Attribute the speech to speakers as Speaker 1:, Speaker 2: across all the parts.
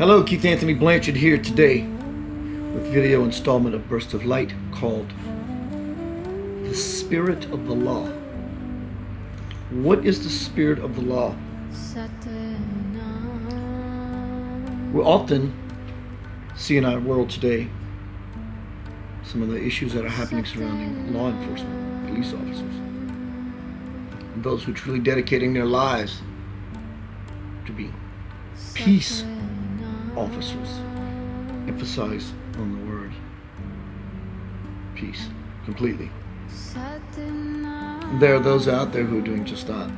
Speaker 1: Hello, Keith Anthony Blanchard here today with video installment of Burst of Light called The Spirit of the Law. What is the Spirit of the Law? We often see in our world today some of the issues that are happening surrounding law enforcement, police officers, and those who are truly dedicating their lives to be peace officers. Emphasize on the word peace completely. There are those out there who are doing just that.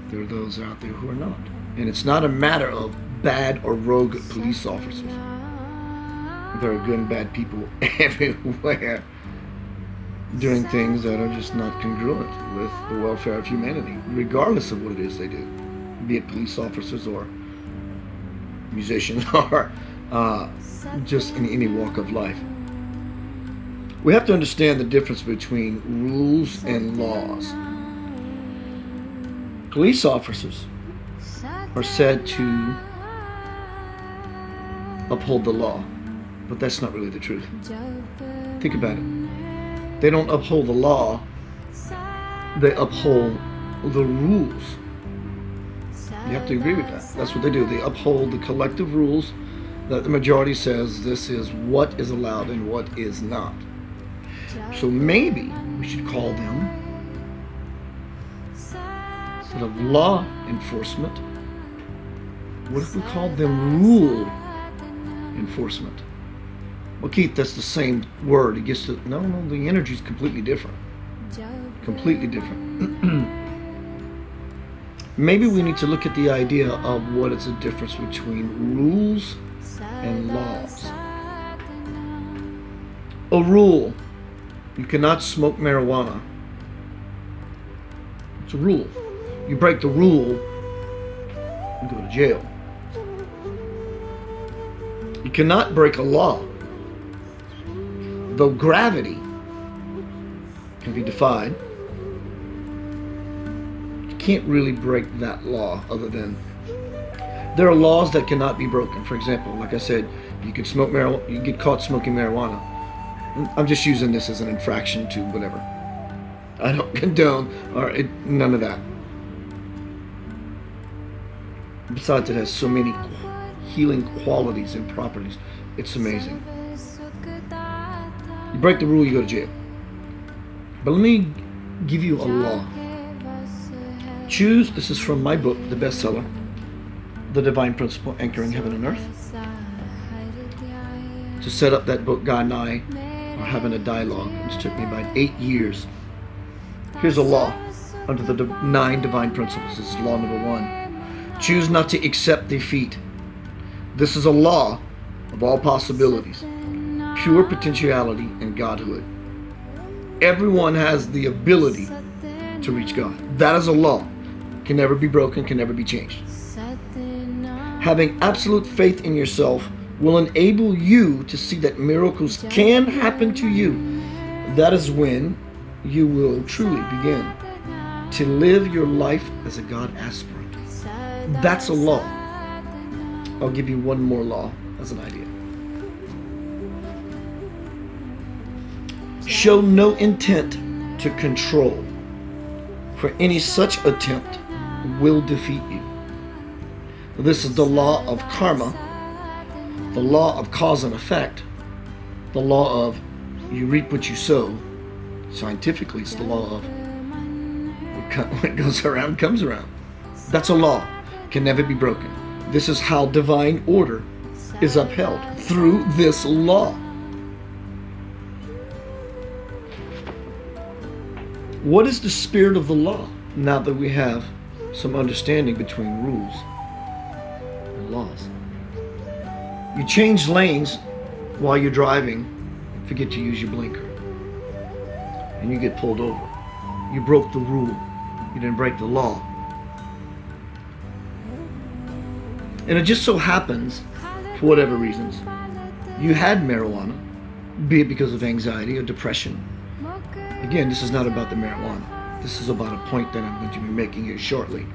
Speaker 1: There are those out there who are not. And it's not a matter of bad or rogue police officers. There are good and bad people everywhere doing things that are just not congruent with the welfare of humanity, regardless of what it is they do, be it police officers or musicians or just in any walk of life. We have to understand the difference between rules and laws. Police officers are said to uphold the law, but that's not really the truth. Think about it. They don't uphold the law, they uphold the rules. You have to agree with that. That's what they do. They uphold the collective rules that the majority says this is what is allowed and what is not. So maybe we should call them, instead of law enforcement, what if we called them rule enforcement? Well, Keith, that's the same word. It gets to, no, the energy is completely different. Completely different. Maybe we need to look at the idea of what is the difference between rules and laws. A rule: you cannot smoke marijuana. It's a rule. You break the rule, you go to jail. You cannot break a law. Though gravity can be defied, you can't really break that law other than there are laws that cannot be broken. For example, like I said, you could smoke marijuana, you get caught smoking marijuana. I'm just using this as an infraction to whatever. I don't condone none of that. Besides, it has so many healing qualities and properties. It's amazing. You break the rule, you go to jail. But let me give you a law. Choose, this is from my book, the bestseller, The Divine Principle, Anchoring Heaven and Earth. To set up that book, God and I are having a dialogue. It's took me about 8 years. Here's a law under the 9 divine principles. This is law number 1. Choose not to accept defeat. This is a law of all possibilities, pure potentiality, and Godhood. Everyone has the ability to reach God. That is a law. Can never be broken, can never be changed. Having absolute faith in yourself will enable you to see that miracles can happen to you. That is when you will truly begin to live your life as a God aspirant. That's a law. I'll give you one more law as an idea. Show no intent to control, for any such attempt will defeat you. This is the law of karma, the law of cause and effect, the law of you reap what you sow. Scientifically, it's the law of what goes around comes around. That's a law, can never be broken. This is how divine order is upheld, through this law. What is the spirit of the law? Now that we have some understanding between rules and laws. You change lanes while you're driving, forget to use your blinker, and you get pulled over. You broke the rule. You didn't break the law. And it just so happens, for whatever reasons, you had marijuana, be it because of anxiety or depression. Again, this is not about the marijuana. This is about a point that I'm going to be making here shortly.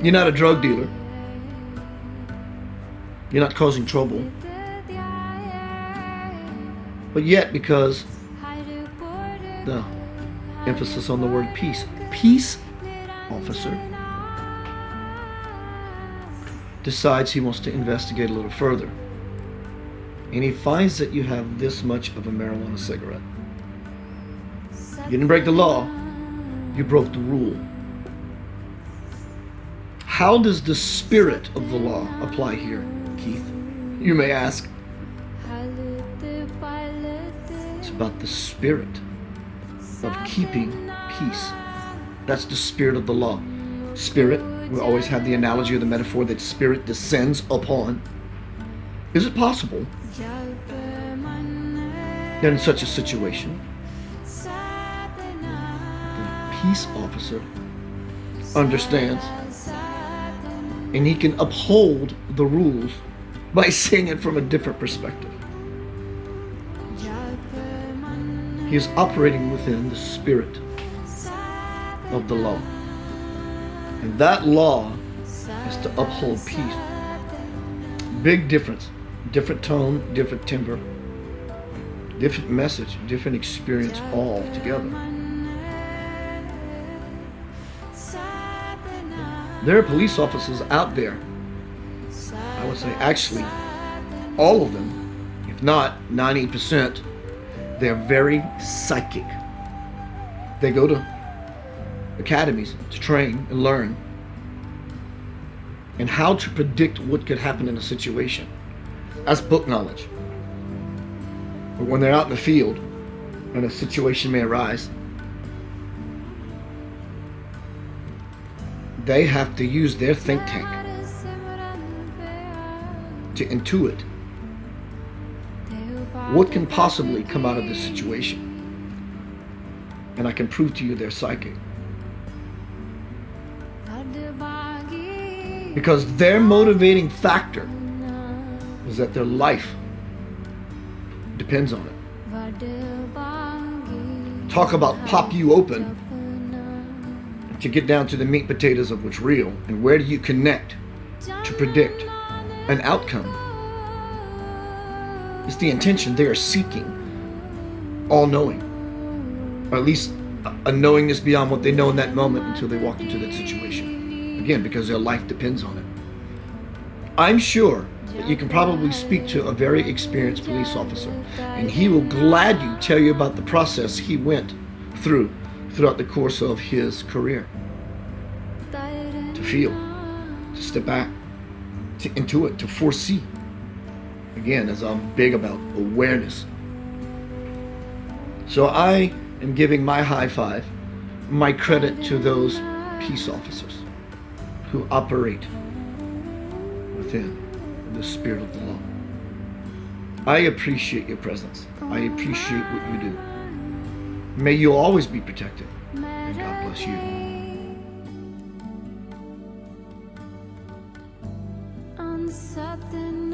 Speaker 1: You're not a drug dealer. You're not causing trouble. But yet, because the emphasis on the word peace, peace officer decides he wants to investigate a little further. And he finds that you have this much of a marijuana cigarette. You didn't break the law, you broke the rule. How does the spirit of the law apply here, Keith? You may ask. It's about the spirit of keeping peace. That's the spirit of the law. Spirit, we always have the analogy or the metaphor that spirit descends upon. Is it possible that in such a situation, the peace officer understands and he can uphold the rules by seeing it from a different perspective? He is operating within the spirit of the law. And that law is to uphold peace. Big difference. Different tone, different timbre, different message, different experience all together. There are police officers out there, I would say actually all of them, if not 90%, they're very psychic. They go to academies to train and learn and how to predict what could happen in a situation. That's book knowledge. But when they're out in the field and a situation may arise, they have to use their think tank to intuit what can possibly come out of this situation. And I can prove to you they're psychic. Because their motivating factor is that their life depends on it. Talk about pop you open to get down to the meat and potatoes of what's real, and where do you connect to predict an outcome. It's the intention they are seeking, all-knowing, or at least a knowingness beyond what they know in that moment until they walk into that situation. Again, because their life depends on it. I'm sure that you can probably speak to a very experienced police officer, and he will gladly tell you about the process he went throughout the course of his career. To feel, to step back, to intuit, to foresee. Again, as I'm big about awareness. So I am giving my high five, my credit to those peace officers who operate within the spirit of the law. I appreciate your presence. I appreciate what you do. May you always be protected. And God bless you.
Speaker 2: On something